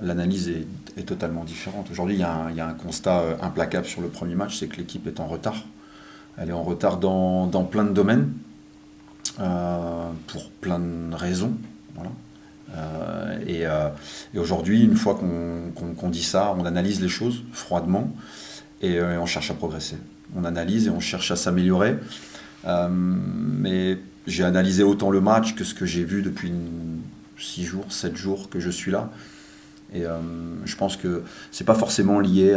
l'analyse est totalement différente. Aujourd'hui, il y a un constat implacable sur le premier match, c'est que l'équipe est en retard. Elle est en retard dans plein de domaines, pour plein de raisons. Voilà. Et aujourd'hui, une fois qu'on dit ça, on analyse les choses froidement et on cherche à progresser. On analyse et on cherche à s'améliorer. Mais j'ai analysé autant le match que ce que j'ai vu depuis 6 jours, 7 jours que je suis là. Et je pense que c'est pas forcément lié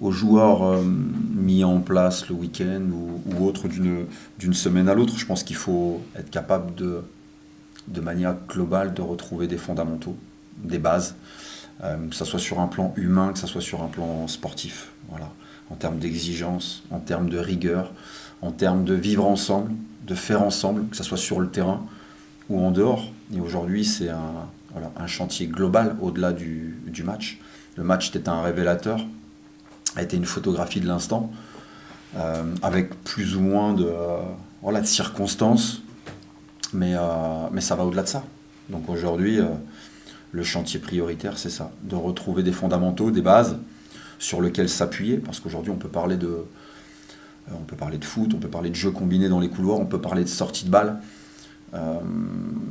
aux joueurs mis en place le week-end ou autre d'une semaine à l'autre. Je pense qu'il faut être capable de manière globale de retrouver des fondamentaux, des bases, que ce soit sur un plan humain, que ce soit sur un plan sportif. Voilà. En termes d'exigence, en termes de rigueur, en termes de vivre ensemble, de faire ensemble, que ce soit sur le terrain ou en dehors. Et aujourd'hui, c'est voilà, un chantier global au-delà du match. Le match était un révélateur, a été une photographie de l'instant, avec plus ou moins voilà, de circonstances, mais ça va au-delà de ça. Donc aujourd'hui, le chantier prioritaire, c'est ça, de retrouver des fondamentaux, des bases sur lesquelles s'appuyer, parce qu'aujourd'hui, on peut parler de foot, on peut parler de jeux combinés dans les couloirs, on peut parler de sortie de balle.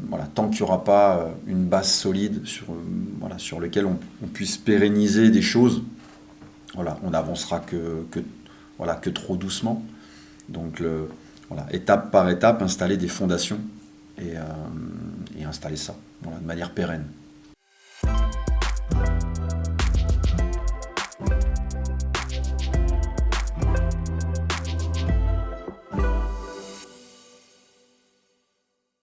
Voilà, tant qu'il n'y aura pas une base solide voilà, sur laquelle on puisse pérenniser des choses, voilà, on n'avancera voilà, que trop doucement. Donc, voilà, étape par étape, installer des fondations et installer ça voilà, de manière pérenne.